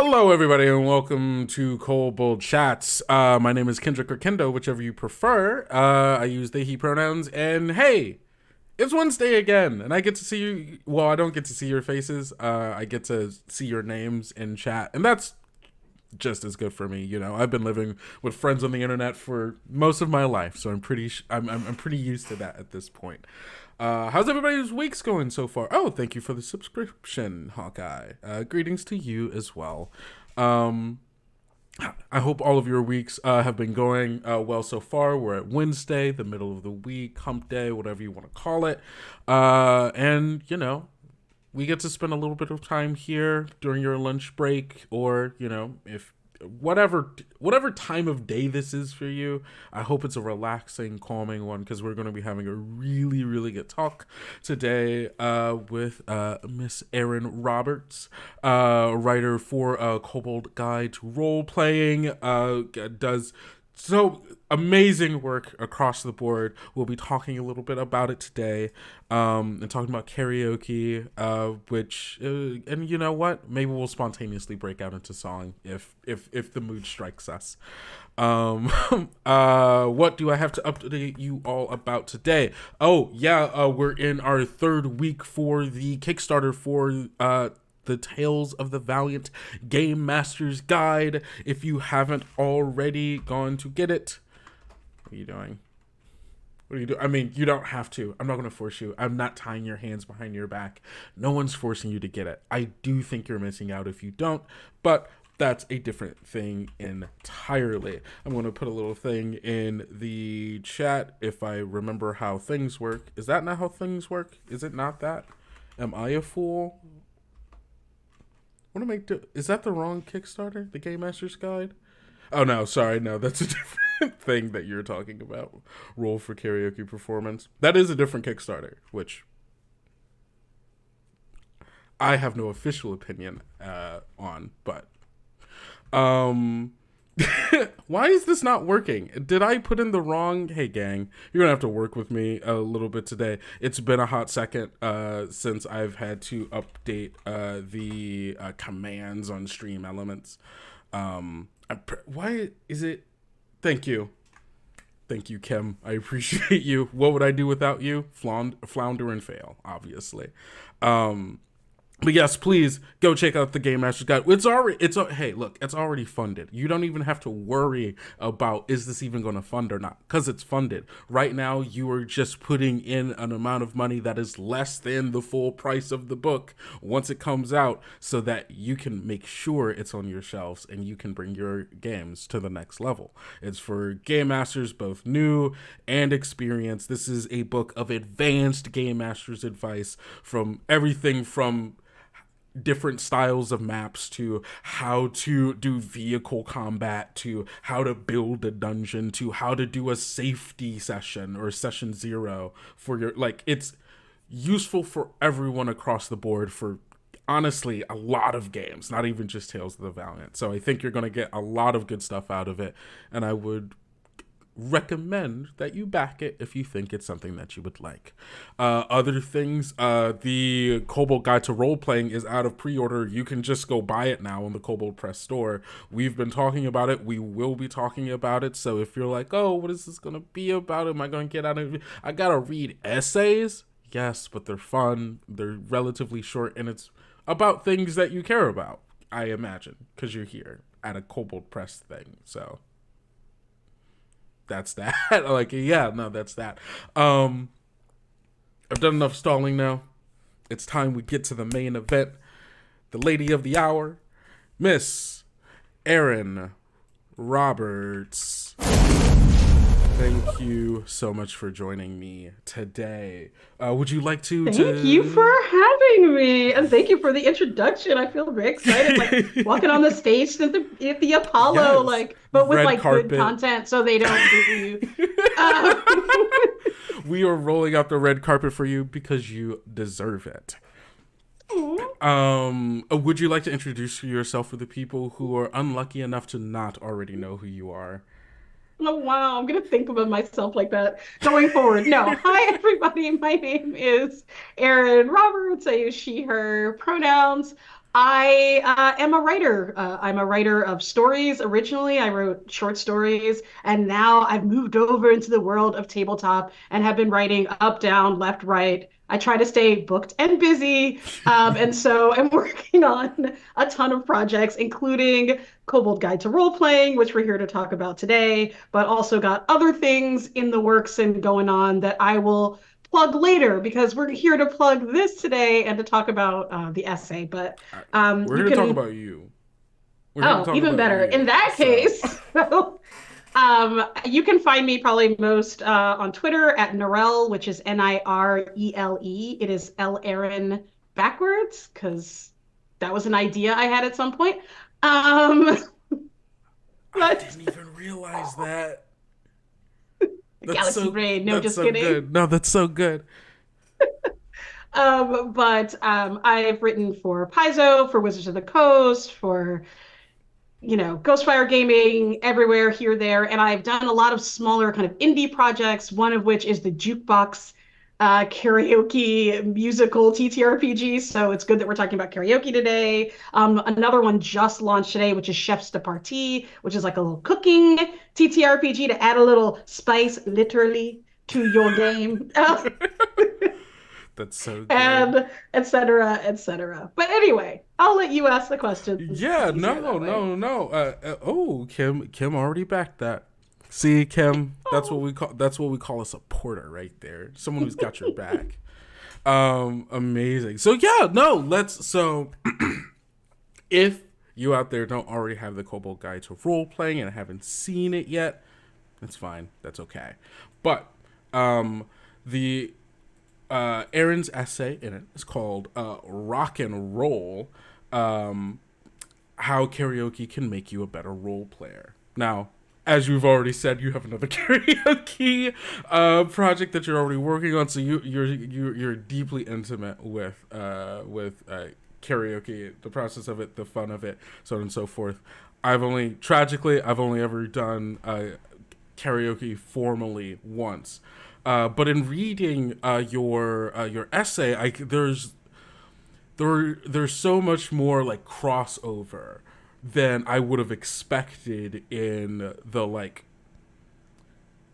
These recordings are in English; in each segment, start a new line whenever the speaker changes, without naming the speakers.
Hello, everybody, and welcome to Kobold Chats. My name is Kendrick or Kendo, whichever you prefer. I use they, he pronouns, and hey, it's Wednesday again, and I get to see you. Well, I don't get to see your faces. I get to see your names in chat, and that's just as good for me. You know, I've been living with friends on the internet for most of my life, so I'm pretty used to that at this point. How's everybody's weeks going so far? Oh, thank you for the subscription, Hawkeye. Greetings to you as well. I hope all of your weeks have been going well so far. We're at Wednesday, the middle of the week, hump day, whatever you want to call it. And, you know, we get to spend a little bit of time here during your lunch break, or, you know, if whatever time of day this is for you. I hope it's a relaxing, calming one, because we're going to be having a really, really good talk today with Miss Erin Roberts, writer for Kobold Guide To Roleplaying, does so amazing work across the board. We'll be talking a little bit about it today, and talking about karaoke, which and you know what? Maybe we'll spontaneously break out into song if the mood strikes us. What do I have to update you all about today? Oh yeah, we're in our third week for the Kickstarter for the Tales of the Valiant Game Master's Guide. If you haven't already gone to get it, what are you doing? What are you doing? I mean, you don't have to. I'm not going to force you. I'm not tying your hands behind your back. No one's forcing you to get it. I do think you're missing out if you don't, but that's a different thing entirely. I'm going to put a little thing in the chat if I remember how things work. Is that not how things work? Is it not that? Am I a fool? Is that the wrong Kickstarter? The Game Master's Guide? Oh no, sorry, no, that's a different thing that you're talking about. Roll for Karaoke Performance. That is a different Kickstarter, which I have no official opinion on, but why is this not working? Did I put in the wrong? Hey gang, you're gonna have to work with me a little bit today. It's been a hot second since I've had to update the commands on Stream Elements. Why is it? Thank you, Kim. I appreciate you. What would I do without you? Flounder and fail, obviously. But yes, please go check out the Game Master's Guide. Hey, look, it's already funded. You don't even have to worry about, is this even going to fund or not? Because it's funded. Right now, you are just putting in an amount of money that is less than the full price of the book once it comes out, so that you can make sure it's on your shelves and you can bring your games to the next level. It's for Game Masters, both new and experienced. This is a book of advanced Game Masters advice, from everything from different styles of maps to how to do vehicle combat, to how to build a dungeon, to how to do a safety session or session 0 for your, like, it's useful for everyone across the board for honestly a lot of games, not even just Tales of the Valiant. So I think you're going to get a lot of good stuff out of it, and I would recommend that you back it if you think it's something that you would like. Other things, the Kobold Guide to Roleplaying is out of pre-order. You can just go buy it now in the Kobold Press store. We've been talking about it. We will be talking about it. So if you're like, oh, what is this going to be about? Am I going to get out of it? I got to read essays. Yes, but they're fun. They're relatively short, and it's about things that you care about, I imagine, because you're here at a Kobold Press thing. So that's that. Like, yeah, no, that's that. I've done enough stalling now. It's time we get to the main event. The lady of the hour, Miss Erin Roberts. Thank you so much for joining me today. Would you like to...
Thank you for having me, and thank you for the introduction. I feel very excited, like walking on the stage at the Apollo,
Yes.
like, but with
Red
like
carpet.
good content, so they don't boo you.
We are rolling out the red carpet for you because you deserve it. Would you like to introduce yourself for the people who are unlucky enough to not already know who you are?
Oh wow, I'm gonna think about myself like that going forward. No, hi everybody. My name is Erin Roberts. I use she, her pronouns. I am a writer. I'm a writer of stories. Originally, I wrote short stories, and now I've moved over into the world of tabletop and have been writing up, down, left, right. I try to stay booked and busy, and so I'm working on a ton of projects, including Kobold Guide to Roleplaying, which we're here to talk about today, but also got other things in the works and going on that I will plug later because we're here to plug this today and to talk about the essay. But
Uh, We're
you
here to talk
can,
about you. We're here to
oh,
talk
even
about
better. In
you.
that
So,
case, you can find me probably most on Twitter at Narelle, which is Nirele. It is L Erin backwards because that was an idea I had at some point. Um,
I
but
didn't even realize that.
Galaxy Brain, no,
That's
just
so
kidding.
good. No, that's so good.
But I've written for Paizo, for Wizards of the Coast, for Ghostfire Gaming, everywhere, here, there. And I've done a lot of smaller kind of indie projects, one of which is the Jukebox karaoke musical TTRPG. So it's good that we're talking about karaoke today. Another one just launched today, which is Chef's de Partie, which is like a little cooking TTRPG to add a little spice, literally, to your game.
That's so good.
And et cetera, et cetera. But anyway, I'll let you ask the questions.
Yeah,
It's easier
no,
that way.
no, no. Oh, Kim already backed that. See, Kim,
Oh.
that's what we call a supporter right there. Someone who's got your back. Amazing. So yeah, no, let's so if you out there don't already have the Kobold Guide to Role Playing and haven't seen it yet, that's fine. That's okay. But the Erin's essay in it is called "Rock and Roll: How Karaoke Can Make You a Better Role Player." Now, as you've already said, you have another karaoke project that you're already working on, so you're deeply intimate with karaoke, the process of it, the fun of it, so on and so forth. I've only ever done karaoke formally once. But in reading your essay, there's so much more like crossover than I would have expected in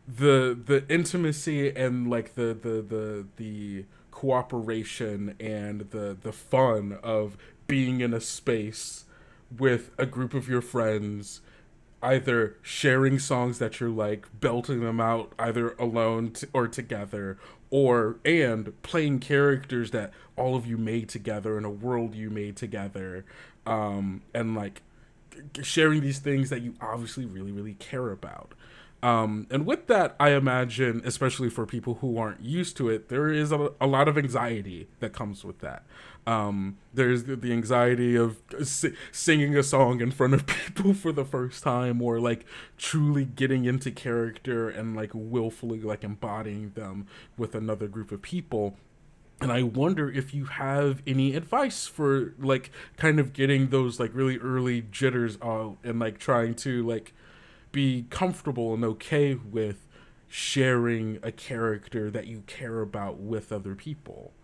the intimacy and like the cooperation and the fun of being in a space with a group of your friends, either sharing songs that you're like, belting them out either alone or together, or and playing characters that all of you made together in a world you made together, and like sharing these things that you obviously really really care about. And with that, I imagine, especially for people who aren't used to it, there is a lot of anxiety that comes with that. There's the anxiety of singing a song in front of people for the first time, or like truly getting into character and like willfully like embodying them with another group of people. And I wonder if you have any advice for like kind of getting those like really early jitters out and like trying to like be comfortable and okay with sharing a character that you care about with other people.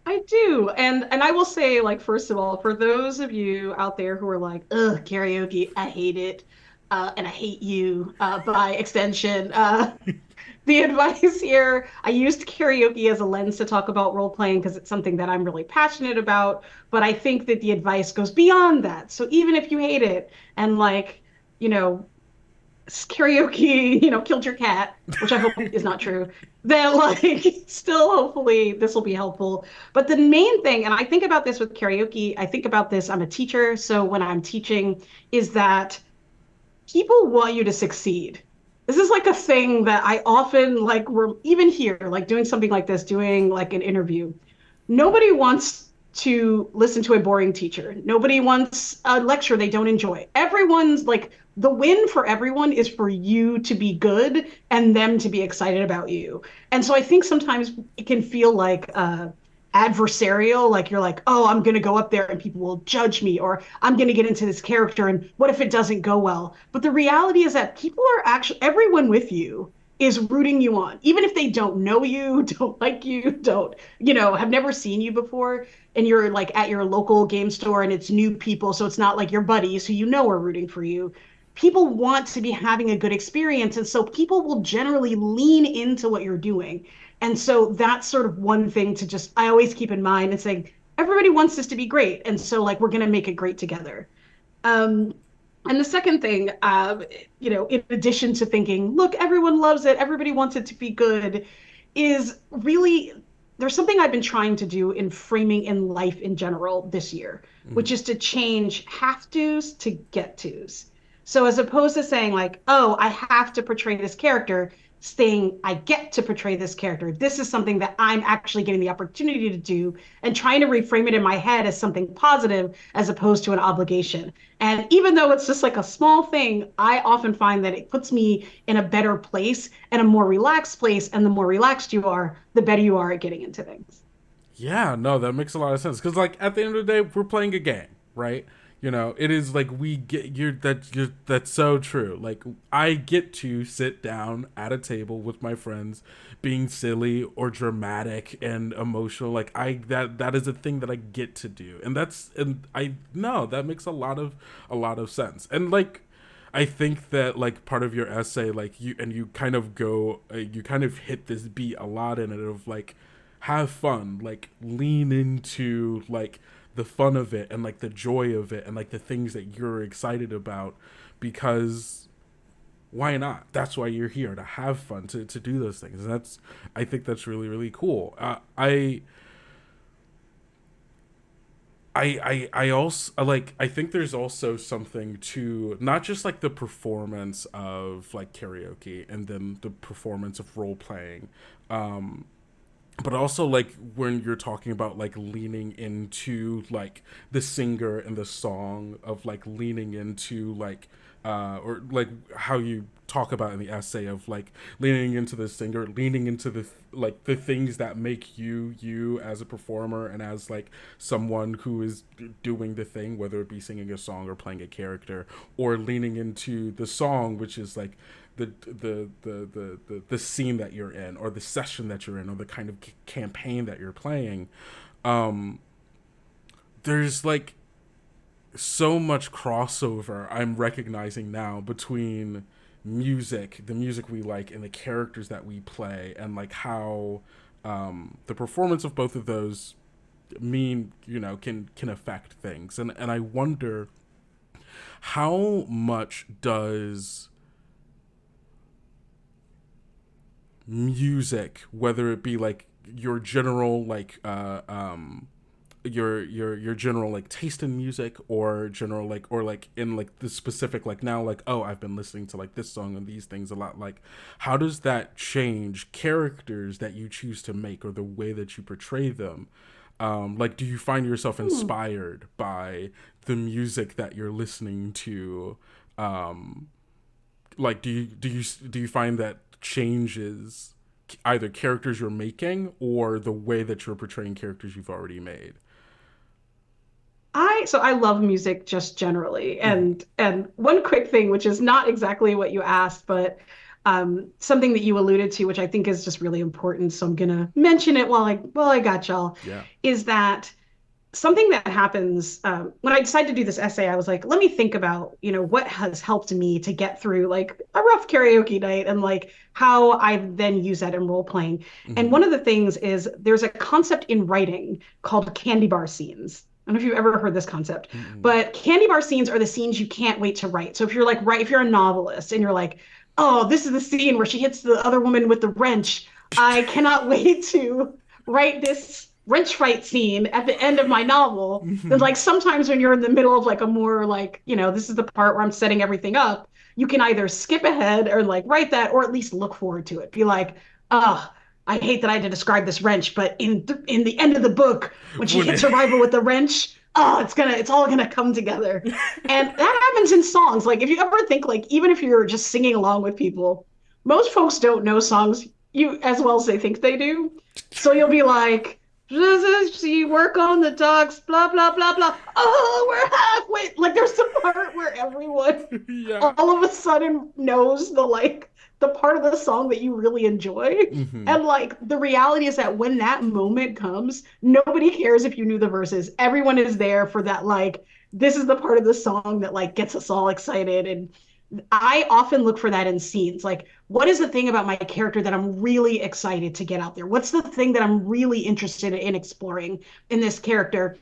I do. And I will say, like, first of all, for those of you out there who are like, ugh, karaoke, I hate it, and I hate you, by extension, the advice here, I used karaoke as a lens to talk about role playing because it's something that I'm really passionate about. But I think that the advice goes beyond that. So even if you hate it and like, you know, karaoke, killed your cat, which I hope is not true, then like still hopefully this will be helpful. But the main thing, and I think about this with karaoke, I think about this, I'm a teacher, so when I'm teaching, is that people want you to succeed. This is like a thing that I often like, we're even here, like doing something like this, doing like an interview. Nobody wants to listen to a boring teacher. Nobody wants a lecture they don't enjoy. Everyone's like, the win for everyone is for you to be good and them to be excited about you. And so I think sometimes it can feel like adversarial, like you're like, oh, I'm going to go up there and people will judge me, or I'm going to get into this character and what if it doesn't go well? But the reality is that people are actually, everyone with you is rooting you on, even if they don't know you, don't like you, don't, have never seen you before, and you're like at your local game store and it's new people, so it's not like your buddies who are rooting for you. People want to be having a good experience, and so people will generally lean into what you're doing. And so that's sort of one thing to just I always keep in mind and saying everybody wants this to be great, and so like we're going to make it great together. um, and the second thing, in addition to thinking, look, everyone loves it, everybody wants it to be good, is really there's something I've been trying to do in framing in life in general this year, which
Mhm.
is to change have tos to get tos. So as opposed to saying like, oh, I have to portray this character, saying I get to portray this character. This is something that I'm actually getting the opportunity to do, and trying to reframe it in my head as something positive as opposed to an obligation. And even though it's just like a small thing, I often find that it puts me in a better place and a more relaxed place. And the more relaxed you are, the better you are at getting into things.
Yeah, no, that makes a lot of sense. Because, like, at the end of the day, we're playing a game, right? It is like we get that's so true. Like, I get to sit down at a table with my friends, being silly or dramatic and emotional. Like, that is a thing that I get to do, and I know that makes a lot of sense. And like, I think that like part of your essay, like you kind of you kind of hit this beat a lot in it of like have fun, like lean into like the fun of it and like the joy of it and like the things that you're excited about, because why not? That's why you're here, to have fun, to do those things. And I think that's really, really cool. I also like, I think there's also something to not just like the performance of like karaoke and then the performance of role playing, but also like when you're talking about like leaning into like the singer and the song, of like leaning into like or like how you talk about in the essay of like leaning into the singer, leaning into the like the things that make you you as a performer and as like someone who is doing the thing, whether it be singing a song or playing a character, or leaning into the song, which is like the scene that you're in, or the session that you're in, or the kind of campaign that you're playing. um there's like so much crossover I'm recognizing now between the music we like, and the characters that we play, and like how the performance of both of those can affect things. And I wonder how much does music, whether it be like your general like your general like taste in music, or general like, or like in like the specific, like now like, oh, I've been listening to like this song and these things a lot, like how does that change characters that you choose to make, or the way that you portray them? Like, do you find yourself
Hmm.
inspired by the music that you're listening to? um like, do you find that changes either characters you're making, or the way that you're portraying characters you've already made?
I love music just generally.
Mm-hmm.
And one quick thing, which is not exactly what you asked, but something that you alluded to, which I think is just really important, so I'm gonna mention it while I got y'all,
Yeah.
is that something that happens when I decided to do this essay. I was like, let me think about, what has helped me to get through like a rough karaoke night, and like how I then use that in role playing. And
Mm-hmm.
one of the things is there's a concept in writing called candy bar scenes. I don't know if you've ever heard this concept,
Mm-hmm.
but candy bar scenes are the scenes you can't wait to write. So if you're like, if you're a novelist and you're like, oh, this is the scene where she hits the other woman with the wrench, I cannot wait to write this wrench fight scene at the end of my novel. Then
Mm-hmm.
like sometimes when you're in the middle of like a more like, this is the part where I'm setting everything up, you can either skip ahead or like write that, or at least look forward to it. Be like, oh, I hate that I had to describe this wrench, but in the end of the book, when she
When
hits
it,
her rival with the wrench, oh, it's all gonna come together. And that happens in songs. Like if you ever think like even if you're just singing along with people, most folks don't know songs you as well as they think they do. So you'll be like, she work on the dogs, blah blah blah blah. Oh, we're halfway. Like there's the part where everyone
yeah.
all of a sudden knows the like the part of the song that you really enjoy.
Mm-hmm.
And like the reality is that when that moment comes, nobody cares if you knew the verses. Everyone is there for that, like, this is the part of the song that like gets us all excited. And I often look for that in scenes. Like, what is the thing about my character that I'm really excited to get out there? What's the thing that I'm really interested in exploring in this character?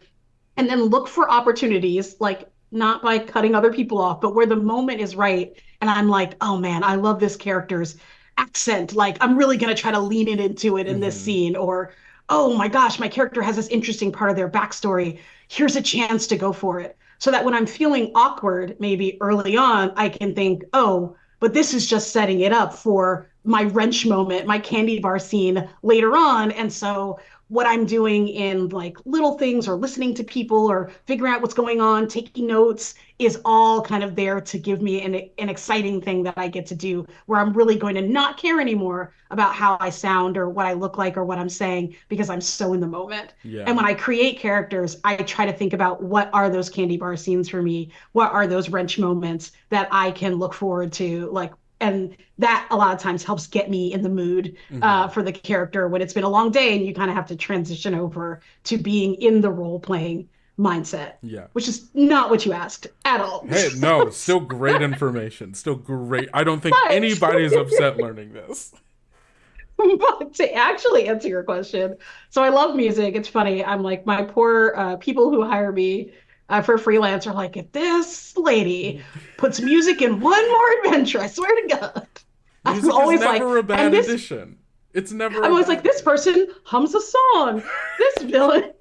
And then look for opportunities, like not by cutting other people off, but where the moment is right. And I'm like, oh man, I love this character's accent. Like, I'm really going to try to lean it into it in this
Mm-hmm.
scene. Or, oh my gosh, my character has this interesting part of their backstory. Here's a chance to go for it. So that when I'm feeling awkward, maybe early on, I can think, oh, but this is just setting it up for my wrench moment, my candy bar scene later on. And so what I'm doing in like little things or listening to people or figuring out what's going on, taking notes is all kind of there to give me an exciting thing that I get to do where I'm really going to not care anymore about how I sound or what I look like or what I'm saying because I'm so in the moment. And
Yeah.
when I create characters, I try to think about what are those candy bar scenes for me? What are those wrench moments that I can look forward to? Like, and that a lot of times helps get me in the mood
Mm-hmm.
for the character when it's been a long day and you kind of have to transition over to being in the role playing mindset,
Yeah.
which is not what you asked at all.
Hey, no, still great information. Still great. I don't think
but,
anybody's upset learning this.
but to actually answer your question, so I love music. It's funny. I'm like, my poor people who hire me for freelance are like, if this lady puts music in one more adventure, I swear to God. I'm
Music is
always like,
never a bad
and this
addition. It's never
I'm
a
always like,
bad
this
thing.
person hums a song. This villain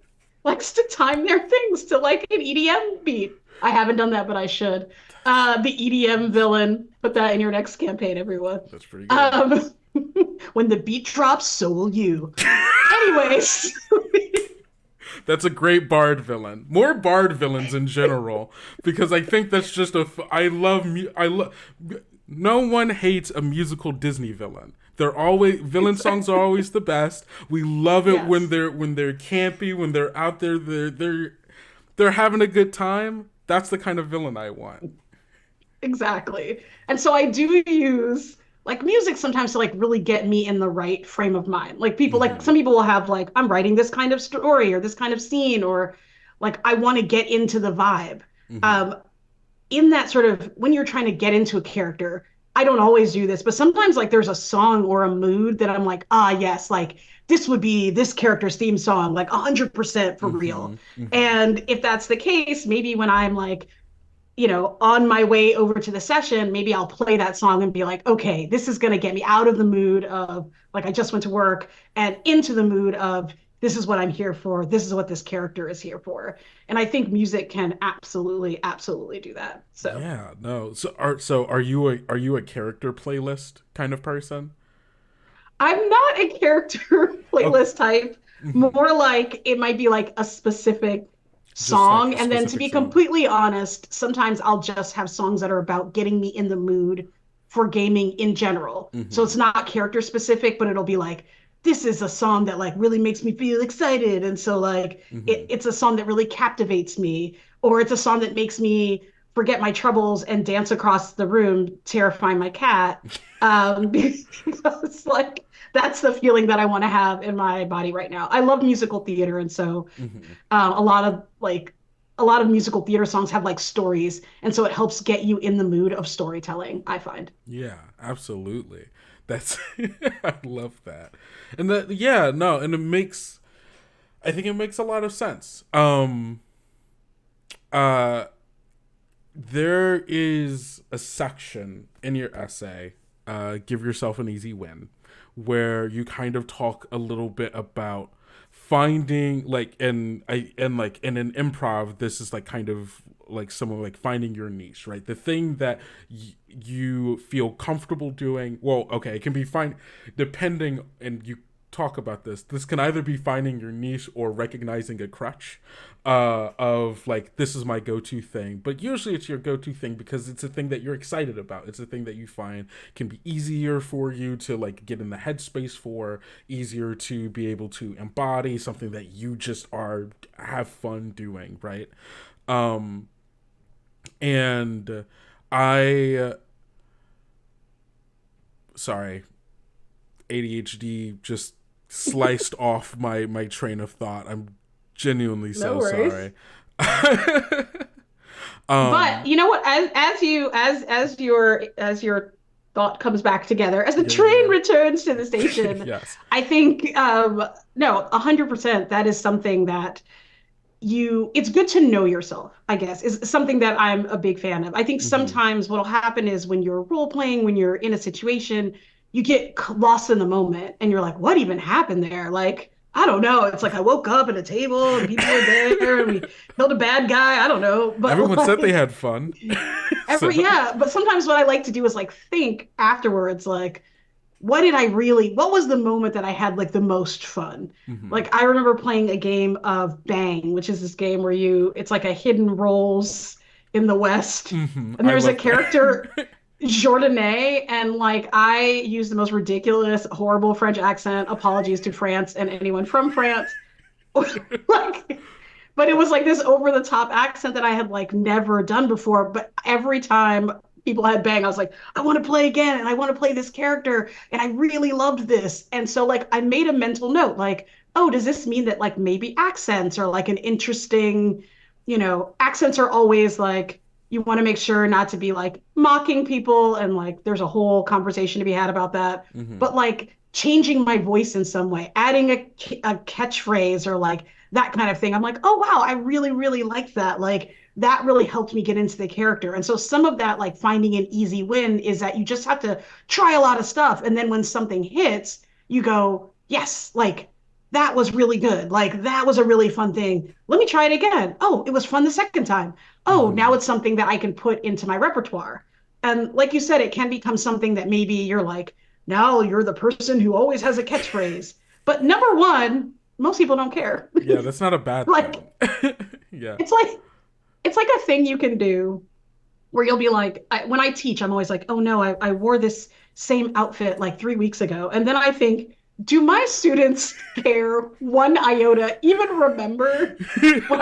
likes to time their things to like an EDM beat. I haven't done that, but I should. The EDM villain. Put that in your next campaign, everyone.
That's pretty good.
Um, when the beat drops, so will you. Anyways,
That's a great bard villain. More bard villains in general, because I think that's just I love. I love. No one hates a musical Disney villain. They're always villain songs are always the best. We love it
yes,
when they're campy, when they're out there, they're having a good time. That's the kind of villain I want.
exactly. And so I do use like music sometimes to like really get me in the right frame of mind. Like people like
Mm-hmm.
some people will have like I'm writing this kind of story or this kind of scene or like I want to get into the vibe.
Mm-hmm.
Um in that sort of when you're trying to get into a character, I don't always do this, but sometimes like there's a song or a mood that I'm like, ah, yes, like this would be this character's theme song, like 100% for real.
Mm-hmm. Mm-hmm.
And if that's the case, maybe when I'm like, on my way over to the session, maybe I'll play that song and be like, okay, this is going to get me out of the mood of like I just went to work and into the mood of this is what I'm here for. This is what this character is here for. And I think music can absolutely, absolutely do that. So
Yeah, no. So are you a character playlist kind of person?
I'm not a character
Okay.
playlist type,
Mm-hmm.
more like it might be like a specific
Just like
song.
a
And then to
specific
be
song.
completely honest, sometimes I'll just have songs that are about getting me in the mood for gaming in general. So
Mm-hmm.
it's not character specific, but it'll be like, this is a song that like really makes me feel excited. And so like
Mm-hmm.
it's a song that really captivates me, or it's a song that makes me forget my troubles and dance across the room, terrifying my cat. Because like that's the feeling that I want to have in my body right now. I love musical theater, and so
Mm-hmm.
a lot of like a lot of musical theater songs have like stories, and so it helps get you in the mood of storytelling. I find.
Yeah, absolutely. That's I love that. And that yeah, no, and I think it makes a lot of sense. Uh there is a section in your essay, Give Yourself an Easy Win, where you kind of talk a little bit about finding like and like in an improv this is like kind of like someone like finding your niche, right? The thing that you feel comfortable doing. Well, okay, it can be fine depending, and you talk about this can either be finding your niche or recognizing a crutch of like this is my go-to thing, but usually it's your go-to thing because it's a thing that you're excited about. It's a thing that you find can be easier for you to like get in the headspace for, easier to be able to embody, something that you just are have fun doing, right? um and I sorry, ADHD just sliced off my train of thought. I'm genuinely
No
so
worries.
sorry.
But
um
you know what? As your thought comes back together, as the
yeah, yeah,
train returns to the
yeah.
station,
Yes.
I think no, 100%. That is something that it's good to know yourself, I guess, is something that I'm a big fan of. I think
Hmm.
sometimes what'll happen is when you're role playing, when you're in a situation, you get lost in the moment and you're like, what even happened there? Like, I don't know. It's like I woke up at a table and people were there and we killed a bad guy. I don't know. But
Everyone said they
like
had fun. So
yeah, but sometimes what I like to do is like think afterwards, like, what was the moment that I had like the most fun?
hmm.
Like I remember playing a game of Bang, which is this game where it's like a hidden roles in the West.
Hmm.
And
I
there's a
love
character,
that.
Jordanae, and like I use the most ridiculous, horrible French accent. Apologies to France and anyone from France. Like, but it was like this over the top accent that I had like never done before. But every time people had Bang, I was like, I want to play again and I want to play this character. And I really loved this. And so like I made a mental note, like, oh, does this mean that like maybe accents are like an interesting, accents are always like you want to make sure not to be like mocking people and like there's a whole conversation to be had about that.
Hmm.
But like changing my voice in some way, adding a catchphrase or like that kind of thing. I'm like, oh wow, I really, really like that. Like that really helped me get into the character. And so some of that, like finding an easy win, is that you just have to try a lot of stuff. And then when something hits, you go, yes, like that was really good. Like that was a really fun thing. Let me try it again. Oh, it was fun the second time. Oh, now
Hmm.
it's something that I can put into my repertoire. And like you said, it can become something that maybe you're like, now you're the person who always has a catchphrase. But number one, most people don't care.
Yeah, that's not a bad
Like
thing. Yeah.
it's like it's like a thing you can do where you'll be like, when I teach, I'm always like, oh no, I wore this same outfit like 3 weeks ago, and then I think, do my students care one iota? Even remember what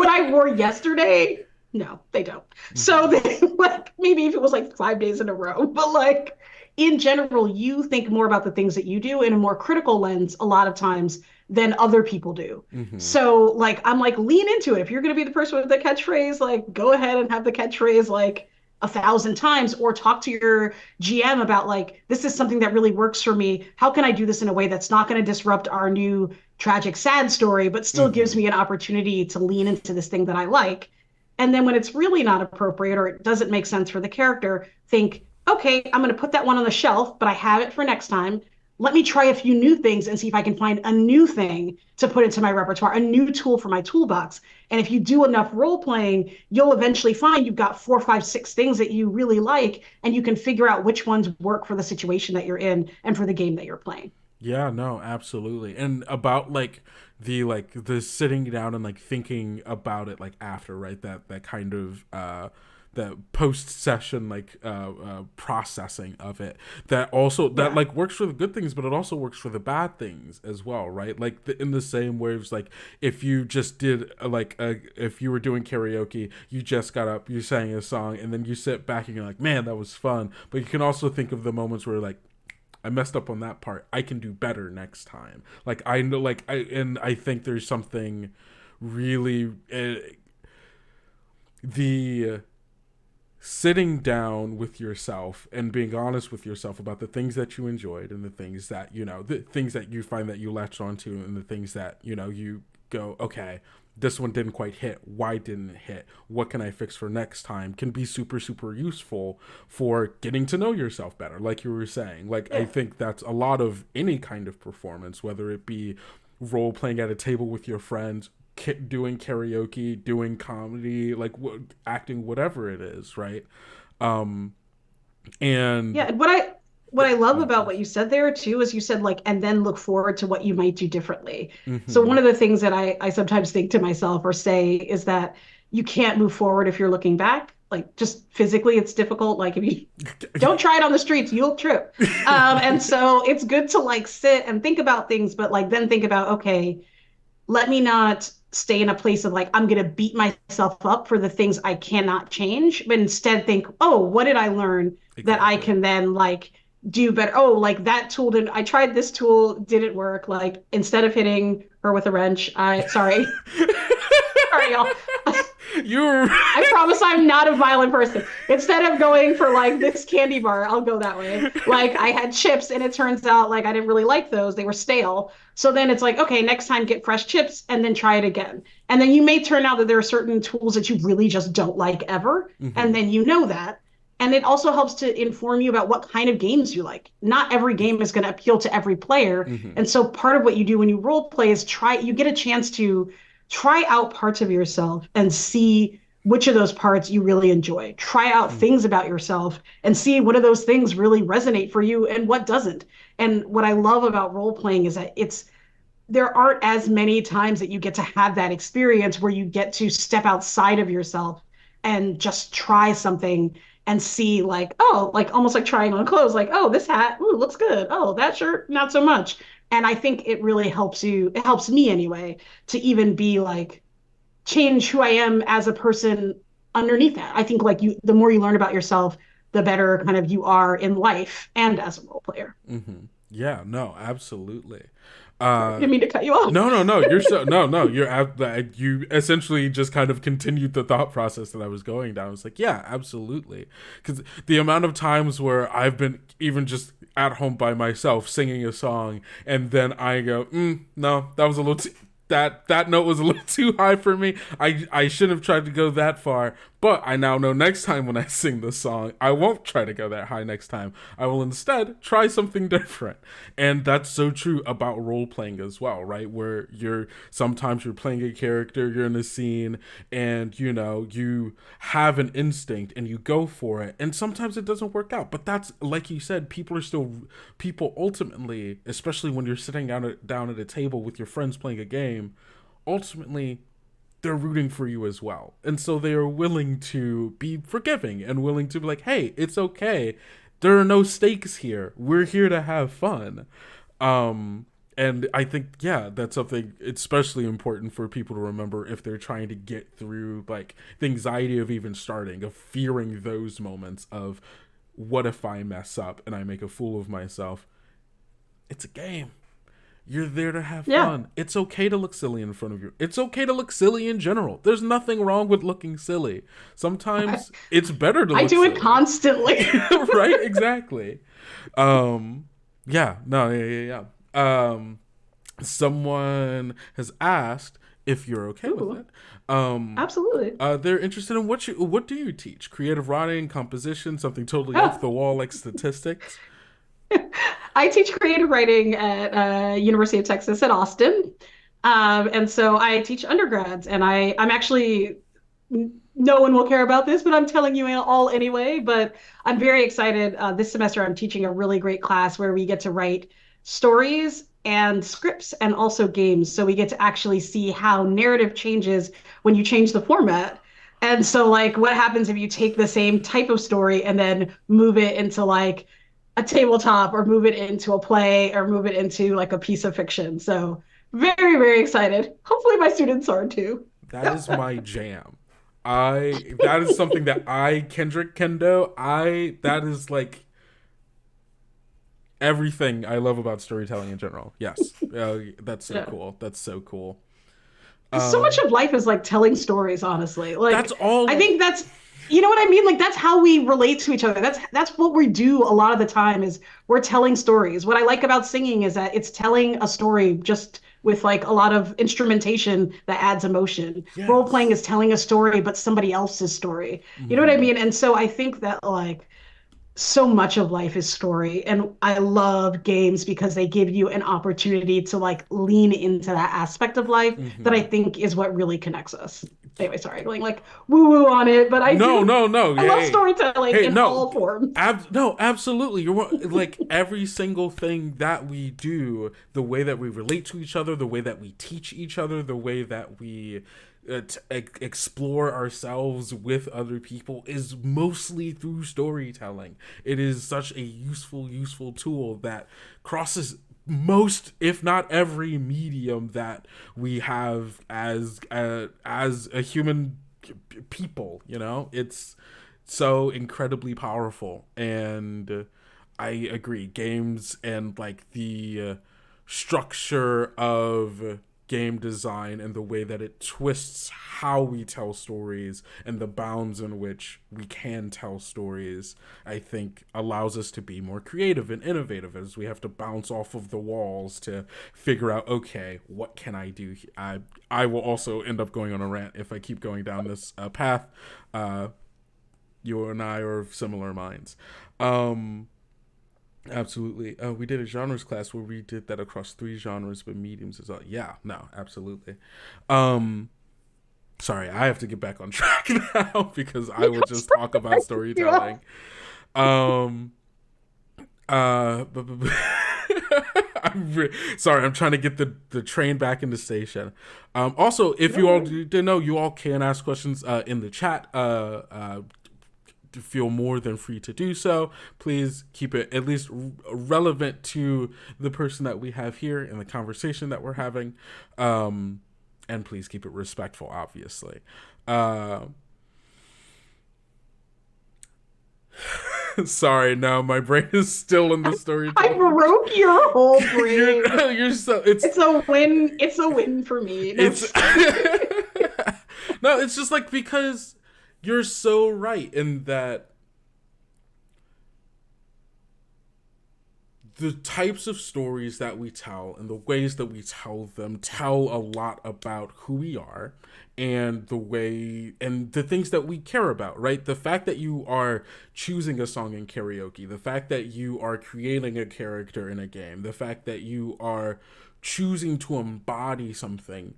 I wore yesterday? No, they don't. So
Hmm.
they like maybe if it was like 5 days in a row, but like in general, you think more about the things that you do in a more critical lens a lot of times than other people do.
Hmm.
So like I'm like lean into it. If you're gonna be the person with the catchphrase, like go ahead and have the catchphrase like 1,000 times, or talk to your GM about like this is something that really works for me. How can I do this in a way that's not going to disrupt our new tragic sad story, but still gives
Hmm.
me an opportunity to lean into this thing that I like? And then when it's really not appropriate or it doesn't make sense for the character, think, okay, I'm going to put that one on the shelf, but I have it for next time. Let me try a few new things and see if I can find a new thing to put into my repertoire, a new tool for my toolbox. And if you do enough role playing, you'll eventually find you've got 4, 5, 6 things that you really like, and you can figure out which ones work for the situation that you're in and for the game that you're playing.
Yeah, no, absolutely. And about like the sitting down and like thinking about it like after, right? That kind of that post session processing of it, that also that
Yeah.
like works for the good things, but it also works for the bad things as well, right? Like in the same waves, like if you just did if you were doing karaoke, you just got up, you sang a song, and then you sit back and you're like, man, that was fun. But you can also think of the moments where like, I messed up on that part. I can do better next time. Like I know, I think there's something really the sitting down with yourself and being honest with yourself about the things that you enjoyed and the things that the things that you find that you latched onto, and the things that you go, okay, this one didn't quite hit, why didn't it hit, what can I fix for next time, can be super super useful for getting to know yourself better, like you were saying. Like I
Yeah.
think that's a lot of any kind of performance, whether it be role playing at a table with your friends, doing karaoke, doing comedy, like acting, whatever it is, right? Um,
Yeah.
and
And what I love
oh,
about
please.
what you said there too is you said like, and then look forward to what you might do differently. So
Mm-hmm.
one of the things that I sometimes think to myself or say is that you can't move forward if you're looking back. Like just physically, it's difficult. Like if you don't try it on the streets, you'll trip. And so it's good to like sit and think about things, but like then think about, okay, let me not stay in a place of like, I'm going to beat myself up for the things I cannot change, but instead think, oh, what did I learn that I
Exactly.
can then like do better. Oh, like that tool didn't, I tried this tool, didn't work. Like instead of hitting her with a wrench, sorry, sorry, y'all.
You're
I promise I'm not a violent person. Instead of going for like this candy bar, I'll go that way. Like I had chips and it turns out like I didn't really like those. They were stale. So then it's like, okay, next time get fresh chips and then try it again. And then you may turn out that there are certain tools that you really just don't like ever. And
Mhm.
then you know that. And it also helps to inform you about what kind of games you like. Not every game is going to appeal to every player.
Mhm.
And so part of what you do when you role play is you get a chance to try out parts of yourself and see which of those parts you really enjoy. Try out
Mhm.
things about yourself and see what of those things really resonate for you and what doesn't. And what I love about role playing is that there aren't as many times that you get to have that experience where you get to step outside of yourself and just try something and see like, oh, like almost like trying on clothes, like, oh, this hat, ooh, looks good. Oh, that shirt, not so much. And I think it really helps you, it helps me anyway, to even be like change who I am as a person underneath that. I think like the more you learn about yourself, the better kind of you are in life and as a role player.
Mhm. Yeah, no, absolutely.
Sorry,
Uh
didn't mean to cut you off.
no, no, no. You're so no, no. You essentially just kind of continued the thought process that I was going down. I was like, yeah, absolutely. Because the amount of times where I've been even just at home by myself singing a song, and then I go, no, that was a little too, that note was a little too high for me. I shouldn't have tried to go that far. But I now know next time when I sing the song, I won't try to go that high next time. I will instead try something different. And that's so true about role playing as well, right? Where sometimes you're playing a character, you're in a scene, and you have an instinct and you go for it. And sometimes it doesn't work out. But that's like you said, people ultimately, especially when you're sitting down at a table with your friends playing a game, ultimately they're rooting for you as well. And so they are willing to be forgiving and willing to be like, hey, it's okay. There are no stakes here. We're here to have fun. Um, and I think, yeah, that's something especially important for people to remember if they're trying to get through like the anxiety of even starting, of fearing those moments of what if I mess up and I make a fool of myself. It's a game. You're there to have
Yeah,
fun. It's okay to look silly in front of you. It's okay to look silly in general. There's nothing wrong with looking silly.
I,
Sometimes it's better to
I
look
do it
silly.
constantly.
Right? Exactly. Um yeah, no, yeah. Someone has asked if you're okay with
Ooh,
it. Um
absolutely.
they're interested in what do you teach? Creative writing, composition, something totally off
Yeah.
the wall like statistics?
I teach creative writing at University of Texas at Austin. And so I teach undergrads, and I'm actually, no one will care about this, but I'm telling you all anyway. But I'm very excited. This semester, I'm teaching a really great class where we get to write stories and scripts and also games. So we get to actually see how narrative changes when you change the format. And so, like, what happens if you take the same type of story and then move it into like a tabletop or move it into a play or move it into like a piece of fiction. So very, very excited. Hopefully my students are too.
That is my jam. That is something that Kendrick Kendo, that is like everything I love about storytelling in general. Yes. That's so
Yeah.
cool. That's so cool.
Because so much
Um,
of life is like telling stories, honestly.
that's
Like I
all.
think that's you know what I mean? Like that's how we relate to each other. That's what we do a lot of the time is we're telling stories. What I like about singing is that it's telling a story just with like a lot of instrumentation that adds emotion. Role playing
Yes.
is telling a story, but somebody else's story. You know what I
Hmm.
mean? And so I think that like so much of life is story, and I love games because they give you an opportunity to like lean into that aspect of life that I
Hmm.
think is what really connects us. Anyway, sorry, going like woo woo on it, but I
No,
do,
no, no.
I love
Hey,
storytelling
hey,
in
no.
all forms.
No, absolutely. Like every single thing that we do, the way that we relate to each other, the way that we teach each other, the way that we explore ourselves with other people is mostly through storytelling. It is such a useful tool that crosses most, if not every, medium that we have as a human people. It's so incredibly powerful, and I agree. Games and like the structure of game design and the way that it twists how we tell stories and the bounds in which we can tell stories, I think allows us to be more creative and innovative as we have to bounce off of the walls to figure out, okay, what can I do? I will also end up going on a rant if I keep going down this path. Uh, you and I are of similar minds. Um, Absolutely. We did a genres class where we did that across three genres, but mediums as well. Yeah, no, absolutely. Um, Sorry, I have to get back on track now because I would just talk about storytelling. Um, but sorry, I'm trying to get the train back in the station. Also, if you all didn't know, you all can ask questions in the chat. Feel more than free to do so. Please keep it at least relevant to the person that we have here in the conversation that we're having, and please keep it respectful, obviously. Sorry, no, my brain is still in the
I
storytelling.
broke your whole brain.
You're so
It's a win. It's a win for me. No,
it's no, it's just like because you're so right in that the types of stories that we tell and the ways that we tell them tell a lot about who we are and the way and the things that we care about, right? The fact that you are choosing a song in karaoke, the fact that you are creating a character in a game, the fact that you are choosing to embody something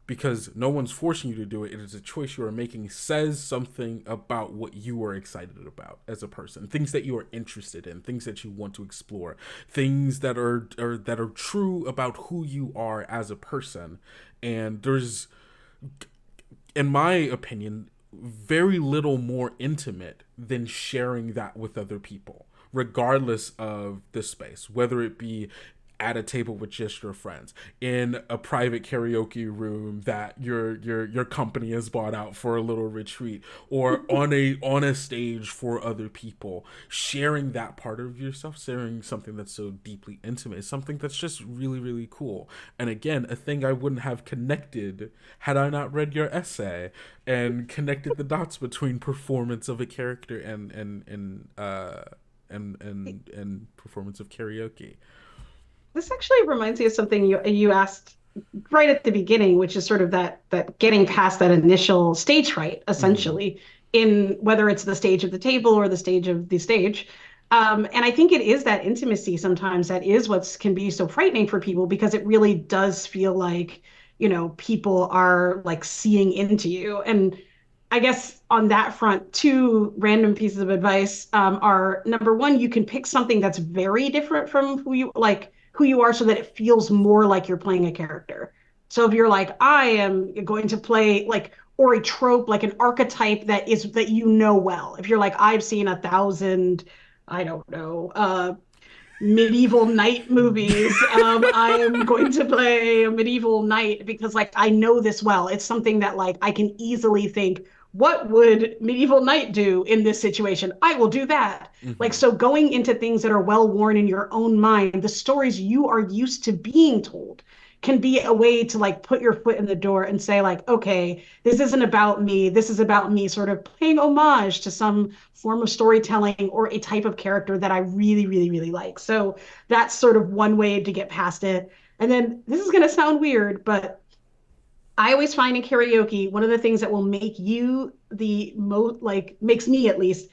because no one's forcing you to do it. It is a choice you are making, says something about what you are excited about as a person, things that you are interested in, things that you want to explore, things that are true about who you are as a person. And there's, in my opinion, very little more intimate than sharing that with other people, regardless of the space, whether it be at a table with just your friends, in a private karaoke room that your company has bought out for a little retreat, or on a stage for other people. Sharing that part of yourself, sharing something that's so deeply intimate, is something that's just really, really cool. And again, a thing I wouldn't have connected had I not read your essay and connected the dots between performance of a character and performance of karaoke.
this actually reminds me of something you asked right at the beginning, which is sort of that getting past that initial stage fright,
Mm-hmm.
essentially, in whether it's the stage of the table or the stage of the stage. And I think it is that intimacy sometimes that is what can be so frightening for people because it really does feel like, people are like seeing into you. And I guess on that front, two random pieces of advice are number one, you can pick something that's very different from who you are so that it feels more like you're playing a character. So if you're like, I am going to play like or a trope, like an archetype that you know well. If you're like, I've seen 1,000, I don't know, medieval knight movies. I am going to play a medieval knight because like I know this well. It's something that like I can easily think, what would medieval knight do in this situation? I will do that. Like
Mm-hmm.
so going into things that are well worn in your own mind, the stories you are used to being told can be a way to like put your foot in the door and say like, okay, this isn't about me. This is about me sort of paying homage to some form of storytelling or a type of character that I really, really, really like. So that's sort of one way to get past it. And then this is going to sound weird, but I always find in karaoke, one of the things that will make you the most, like, makes me at least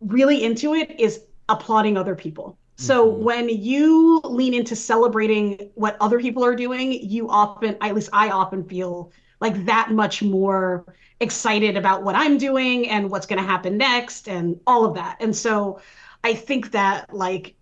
really into it is applauding other people. So
Mm-hmm.
when you lean into celebrating what other people are doing, you often, at least I often feel like that much more excited about what I'm doing and what's going to happen next and all of that. And so I think that like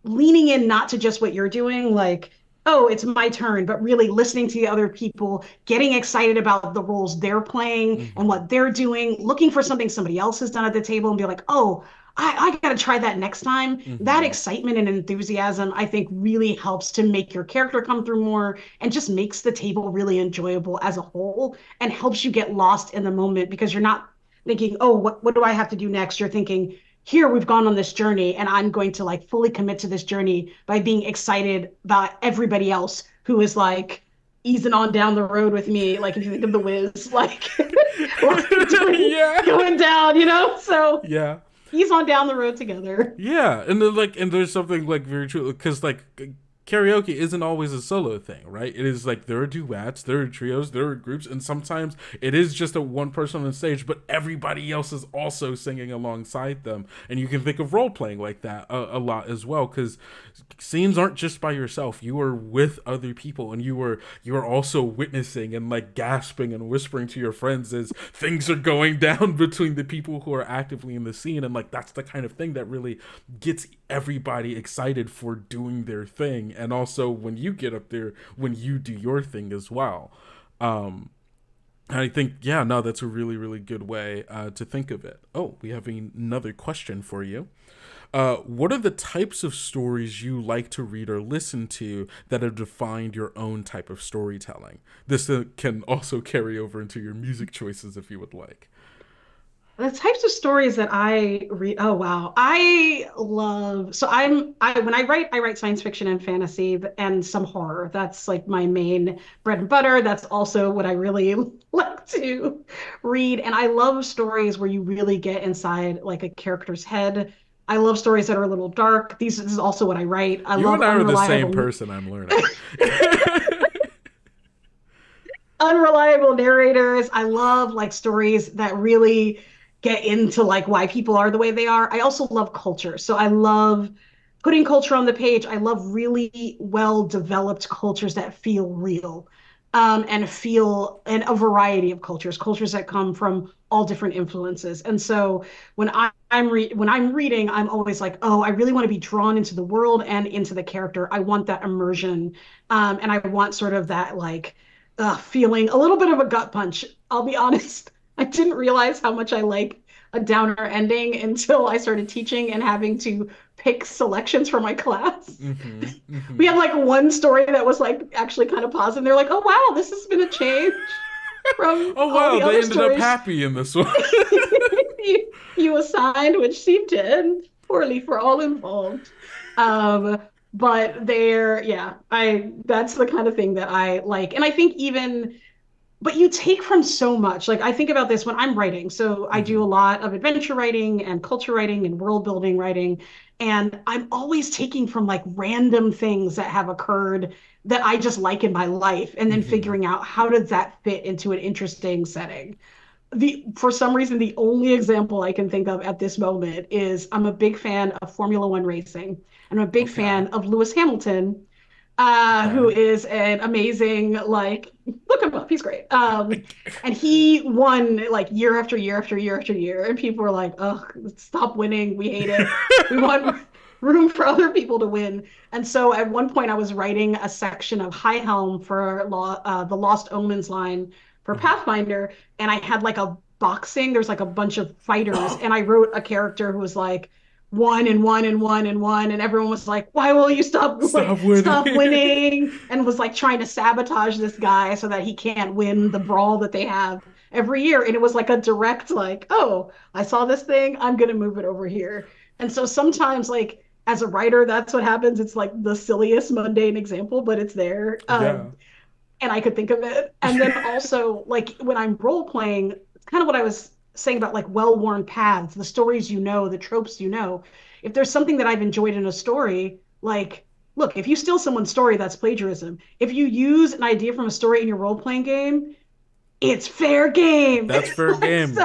leaning in not to just what you're doing, like, oh, it's my turn, but really listening to the other people, getting excited about the roles they're playing and
Mm-hmm.
what they're doing, looking for something somebody else has done at the table and be like, oh, I got to try that next time. That
Mm-hmm.
excitement and enthusiasm, I think, really helps to make your character come through more and just makes the table really enjoyable as a whole and helps you get lost in the moment because you're not thinking, oh, what do I have to do next? You're thinking, here we've gone on this journey and I'm going to like fully commit to this journey by being excited about everybody else who is like easing on down the road with me. Like if you think of the Wiz, like
Yeah.
going down, you know? So
Yeah.
ease on down the road together.
Yeah, and then and there's something like very true because karaoke isn't always a solo thing, right? It is like there are duets, there are trios, there are groups, and sometimes it is just a one person on stage, but everybody else is also singing alongside them. And you can think of role playing like that a lot as well, because scenes aren't just by yourself. You are with other people, and you are also witnessing and like gasping and whispering to your friends as things are going down between the people who are actively in the scene. And like that's the kind of thing that really gets everybody excited for doing their thing, and also when you get up there, when you do your thing as well. I think, yeah, no, that's a really, really good way to think of it. Oh, we have another question for you. What are the types of stories you like to read or listen to that have defined your own type of storytelling? This can also carry over into your music choices if you would like.
The types of stories that I read, oh wow. I love, so when I write science fiction and fantasy and some horror. That's like my main bread and butter. That's also what I really like to read. And I love stories where you really get inside like a character's head. I love stories that are a little dark. This is also what I write. I
You
love
and I are the same
unreliable
person, I'm learning.
unreliable narrators. I love like stories that really get into like why people are the way they are. I also love culture. So I love putting culture on the page. I love really well developed cultures that feel real. And feel and a variety of cultures that come from all different influences. And so when I'm reading, I'm always like, oh, I really want to be drawn into the world and into the character. I want that immersion, and I want sort of that like feeling a little bit of a gut punch. I'll be honest. I didn't realize how much I like a downer ending until I started teaching and having to pick selections for my class.
Mm-hmm,
We
mm-hmm.
had like one story that was like actually kind of positive. They're like, oh wow, this has been a change from
Oh
all
wow,
the
they
other
ended up
stories
happy in this one.
you assigned, which seemed to end poorly for all involved. Um, but yeah, I that's the kind of thing that I like. And I think even but you take from so much. Like I think about this when I'm writing. So I
Mm-hmm.
do a lot of adventure writing and culture writing and world building writing. And I'm always taking from like random things that have occurred that I just like in my life and then
Mm-hmm.
figuring out how does that fit into an interesting setting. For some reason, the only example I can think of at this moment is I'm a big fan of Formula One racing. And I'm a big
Okay.
fan of Lewis Hamilton, who
Okay.
is an amazing, like, look him up, he's great. And he won like year after year after year after year, and people were like, "Oh, stop winning, we hate it. We want room for other people to win." And so at one point, I was writing a section of High Helm for the Lost Omens line for
Mhm.
Pathfinder, and I had like a boxing. There's like a bunch of fighters, and I wrote a character who was like one and one and one and one, and everyone was like, why will you
Stop winning.
stop winning, and was like trying to sabotage this guy so that he can't win the brawl that they have every year. And it was like a direct like, oh, I saw this thing, I'm gonna move it over here. And so sometimes like as a writer, that's what happens. It's like the silliest mundane example, but it's there.
Yeah.
And I could think of it. And then also, like when I'm role playing, it's kind of what I was saying about like well-worn paths, the stories you know, the tropes you know. If there's something that I've enjoyed in a story, like, look, if you steal someone's story, that's plagiarism. If you use an idea from a story in your role-playing game, it's fair game.
That's fair
Like
game.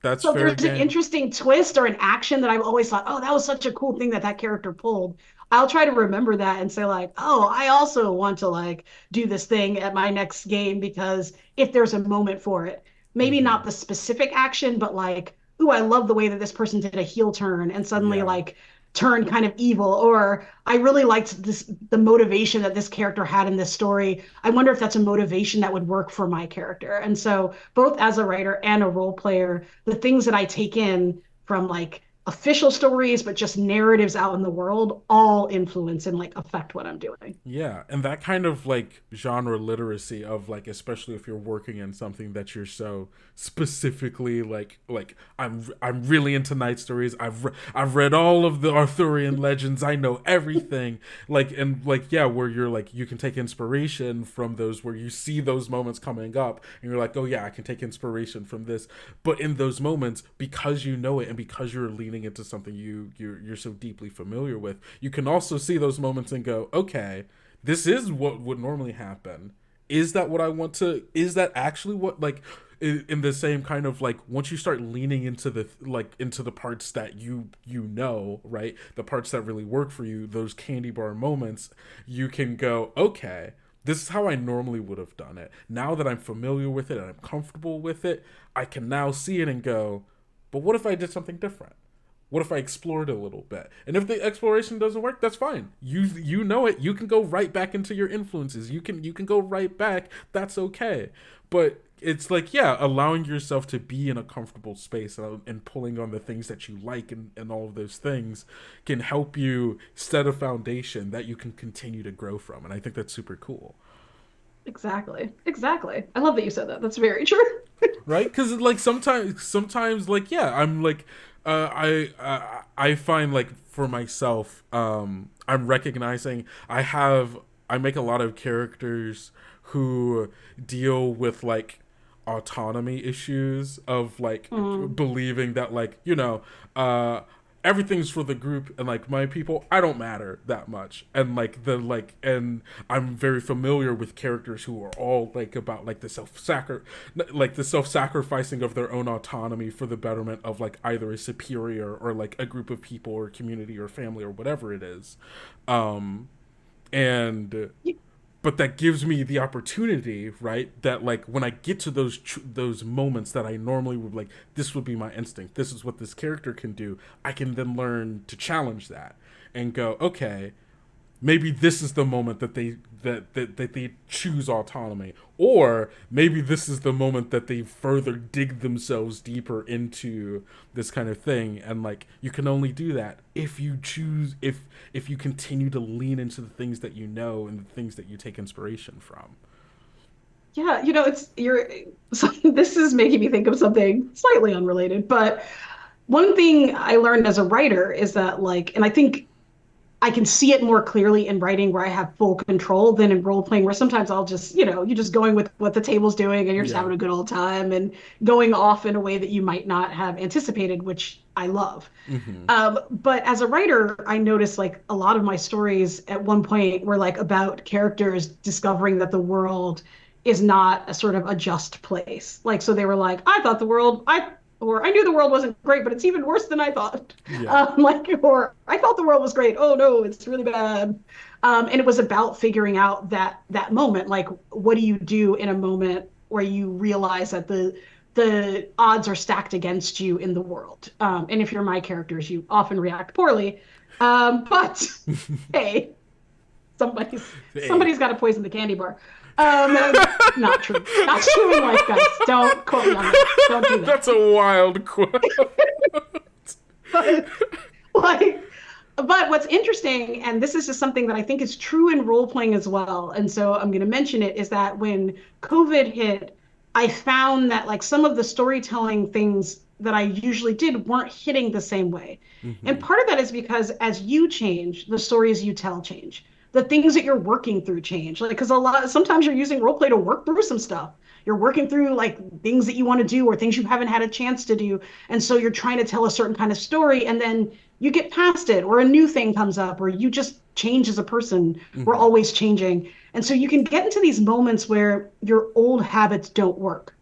That's
so if
fair
there's an
game.
interesting twist or an action that I've always thought, oh, that was such a cool thing that that character pulled. I'll try to remember that and say like, oh, I also want to like do this thing at my next game because if there's a moment for it, maybe
Mm-hmm.
not the specific action, but like, ooh, I love the way that this person did a heel turn and suddenly
Yeah.
like turned kind of evil, or I really liked the motivation that this character had in this story. I wonder if that's a motivation that would work for my character. And so both as a writer and a role player, the things that I take in from like official stories, but just narratives out in the world all influence and like affect what I'm doing.
Yeah, and that kind of like genre literacy of like, especially if you're working in something that you're so specifically like I'm really into night stories. I've read all of the Arthurian legends. I know everything. Like, and like, yeah, where you're like, you can take inspiration from those, where you see those moments coming up and you're like, oh yeah, I can take inspiration from this. But in those moments, because you know it and because you're leaning into something you're so deeply familiar with, you can also see those moments and go, okay, this is what would normally happen. Is that what I want to? Is that actually what, like, in the same kind of like, once you start leaning into the like into the parts that you know, right, the parts that really work for you, those candy bar moments, you can go, okay, this is how I normally would have done it. Now that I'm familiar with it and I'm comfortable with it, I can now see it and go, but what if I did something different? What if I explored a little bit? And if the exploration doesn't work, that's fine. You know it. You can go right back into your influences. You can go right back. That's okay. But it's like, yeah, allowing yourself to be in a comfortable space and pulling on the things that you like, and all of those things can help you set a foundation that you can continue to grow from. And I think that's super cool.
Exactly. Exactly. I love that you said that. That's very true.
Right, because like sometimes like, yeah, I'm like, I find like for myself, I'm recognizing I make a lot of characters who deal with like autonomy issues of like
Mm.
believing that, like, everything's for the group, and like my people, I don't matter that much. And like and I'm very familiar with characters who are all like about like the self-sacrificing of their own autonomy for the betterment of like either a superior or like a group of people or community or family or whatever it is. And but that gives me the opportunity, right, that like when I get to those moments that I normally would like, this would be my instinct, this is what this character can do, I can then learn to challenge that and go, okay, maybe this is the moment that they choose autonomy, or maybe this is the moment that they further dig themselves deeper into this kind of thing. And like, you can only do that if you choose, if you continue to lean into the things that you know and the things that you take inspiration from.
Yeah, it's you're so this is making me think of something slightly unrelated, but one thing I learned as a writer is that like, and I think I can see it more clearly in writing where I have full control than in role playing, where sometimes I'll just, you're just going with what the table's doing and you're just
Yeah.
having a good old time and going off in a way that you might not have anticipated, which I love.
Mm-hmm.
But as a writer, I noticed like a lot of my stories at one point were like about characters discovering that the world is not a sort of a just place. Like, so they were like, I thought the world, or I knew the world wasn't great, but it's even worse than I thought.
Yeah.
Like, or I thought the world was great. Oh no, it's really bad. And it was about figuring out that moment. Like, what do you do in a moment where you realize that the odds are stacked against you in the world? And if you're my characters, you often react poorly. But hey,
Hey.
somebody's got to poison the candy bar. Not true. Not true in life, guys. Don't quote me on that. Don't do that.
That's a wild quote.
But like, but what's interesting, and this is just something that I think is true in role playing as well, and so I'm going to mention it, is that when COVID hit, I found that like some of the storytelling things that I usually did weren't hitting the same way. And
Mm-hmm.
part of that is because as you change, the stories you tell change. The things that you're working through change. Like, because sometimes you're using role play to work through some stuff. You're working through like things that you want to do or things you haven't had a chance to do. And so you're trying to tell a certain kind of story, and then you get past it, or a new thing comes up, or you just change as a person. We're
Mm-hmm.
always changing. And so you can get into these moments where your old habits don't work.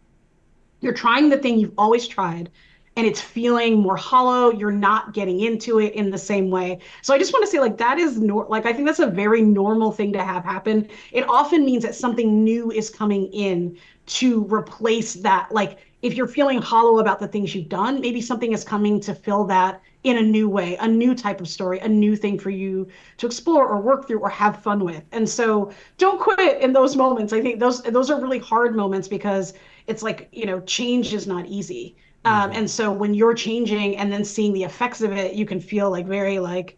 You're trying the thing you've always tried, and it's feeling more hollow. You're not getting into it in the same way. So I just want to say, like, that is like, I think that's a very normal thing to have happen. It often means that something new is coming in to replace that. Like, if you're feeling hollow about the things you've done, maybe something is coming to fill that in a new way, a new type of story, a new thing for you to explore or work through or have fun with. And so don't quit in those moments. I think those are really hard moments because it's like, change is not easy. And so when you're changing and then seeing the effects of it, you can feel like very like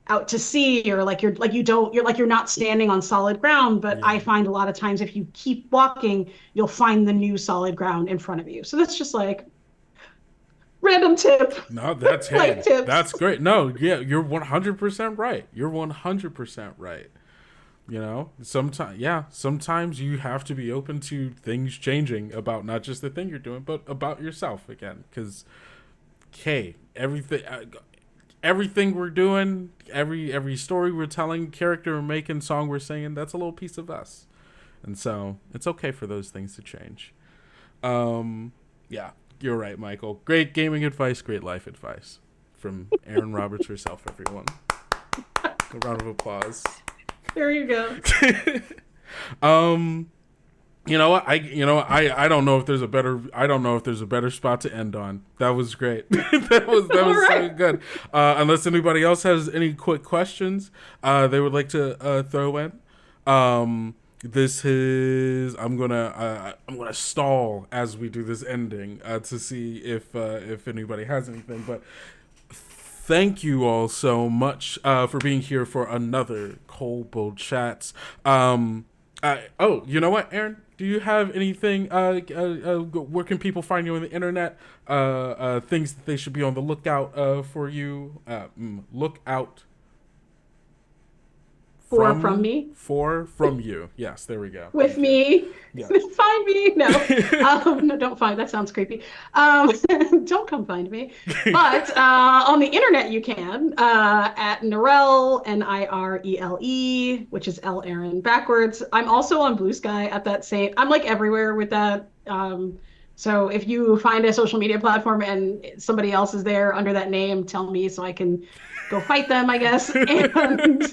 out to sea, or like you're not standing on solid ground. But I
Yeah.
find a lot of times if you keep walking, you'll find the new solid ground in front of you. So that's just like random tip,
No, that's
life
hey,
tips.
that's great. No, yeah, you're 100% right. You're 100% right. Sometimes you have to be open to things changing about not just the thing you're doing, but about yourself again. Because, hey, everything we're doing, every story we're telling, character we're making, song we're singing, that's a little piece of us, and so it's okay for those things to change. Yeah, you're right, Michael. Great gaming advice, great life advice from Erin Roberts herself. Everyone, a round of applause.
There you go.
um, I don't know if there's a better spot to end on. That was great. that was so
Right.
good. Unless anybody else has any quick questions, they would like to throw in. This is I'm gonna stall as we do this ending to see if anybody has anything, but thank you all so much for being here for another Kobold Chats. You know what, Erin? Do you have anything? Where can people find you on the internet? Things that they should be on the lookout for you. Look out
From me.
from you. Yes, there we go.
With
Thank you.
me.
Yes.
Find me. No. No, don't find. That sounds creepy. Don't come find me. But on the internet, you can at Narelle, Nirele, which is L Aaron backwards. I'm also on Blue Sky at that same. I'm like everywhere with that. So if you find a social media platform and somebody else is there under that name, tell me so I can go fight them, I guess. And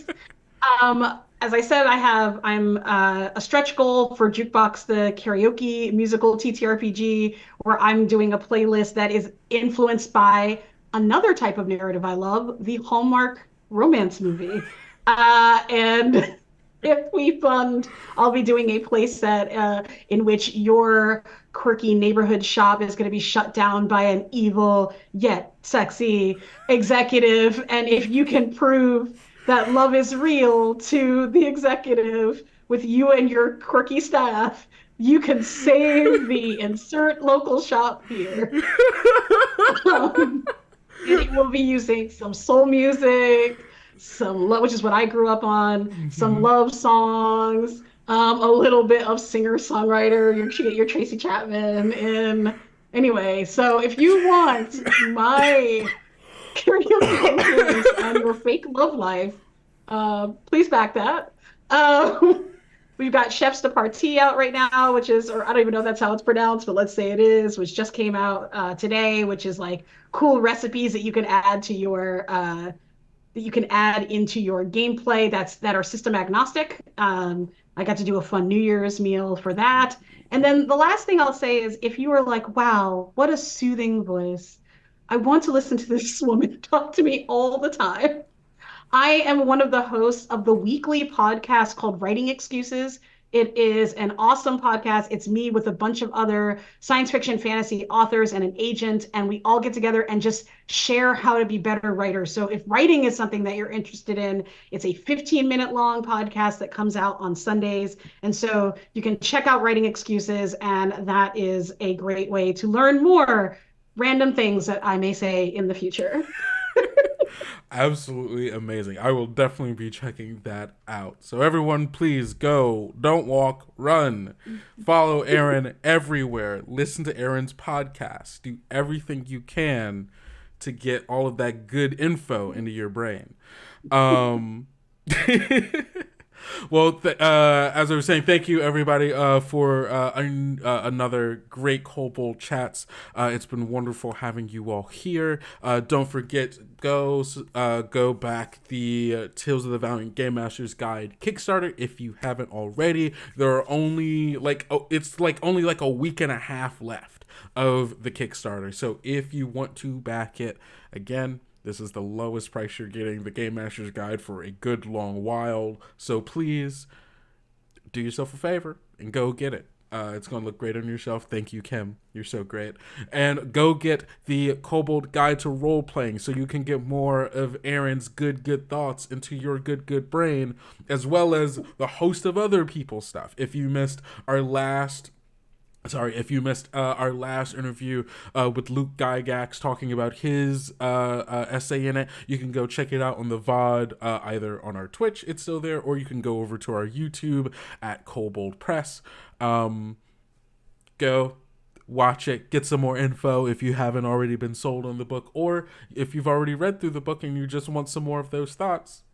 as I said, I'm a stretch goal for Jukebox, the karaoke musical TTRPG, where I'm doing a playlist that is influenced by another type of narrative I love, the Hallmark romance movie. And if we fund, I'll be doing a playset in which your quirky neighborhood shop is going to be shut down by an evil yet sexy executive. And if you can prove that love is real to the executive with you and your quirky staff, you can save the insert local shop here. And it will be using some soul music, some love, which is what I grew up on, some love songs, a little bit of singer-songwriter. You should get your Tracy Chapman in. Anyway, so if you want my karaoke influence on your fake love life, please back that. We've got Chef's de Partie out right now, which is, or I don't even know if that's how it's pronounced, but let's say it is, which just came out today, which is like cool recipes that you can add to your that you can add into your gameplay that are system agnostic. I got to do a fun New Year's meal for that. And then the last thing I'll say is if you are like, wow, what a soothing voice. I want to listen to this woman talk to me all the time. I am one of the hosts of the weekly podcast called Writing Excuses. It is an awesome podcast. It's me with a bunch of other science fiction fantasy authors and an agent, and we all get together and just share how to be better writers. So if writing is something that you're interested in, it's a 15-minute long podcast that comes out on Sundays. And so you can check out Writing Excuses, and that is a great way to learn more random things that I may say in the future.
Absolutely amazing. I will definitely be checking that out. So everyone, please go. Don't walk, run. Follow Erin everywhere. Listen to Erin's podcast. Do everything you can to get all of that good info into your brain. Well, as I was saying, thank you everybody for another great Kobold Chats. It's been wonderful having you all here. Don't forget, go back the Tales of the Valiant Game Masters Guide Kickstarter if you haven't already. There are only only like a week and a half left of the Kickstarter. So if you want to back it, again, this is the lowest price you're getting the Game Master's Guide for a good long while. So please do yourself a favor and go get it. It's going to look great on your shelf. Thank you, Kim. You're so great. And go get the Kobold Guide to Roleplaying so you can get more of Erin's good thoughts into your good brain, as well as the host of other people's stuff. If you missed our last interview with Luke Gygax talking about his essay in it, you can go check it out on the VOD, either on our Twitch, it's still there, or you can go over to our YouTube at Kobold Press. Go watch it, get some more info if you haven't already been sold on the book, or if you've already read through the book and you just want some more of those thoughts.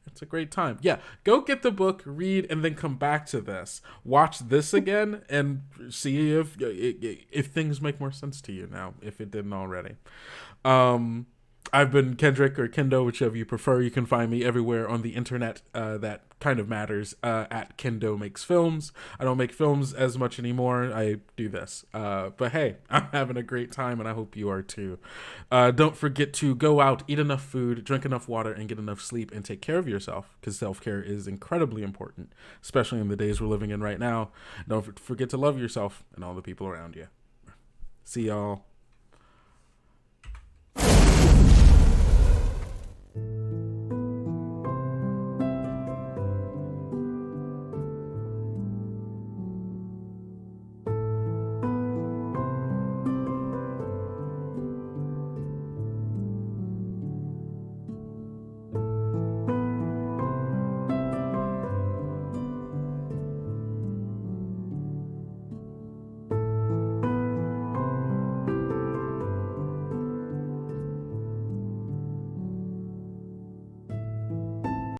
It's a great time. Yeah, go get the book, read, and then come back to this. Watch this again and see if things make more sense to you now, if it didn't already. I've been Kendrick, or Kendo, whichever you prefer. You can find me everywhere on the internet that kind of matters, at Kendo Makes Films. I don't make films as much anymore. I do this. But hey, I'm having a great time, and I hope you are too. Don't forget to go out, eat enough food, drink enough water, and get enough sleep, and take care of yourself, because self-care is incredibly important, especially in the days we're living in right now. Don't forget to love yourself and all the people around you. See y'all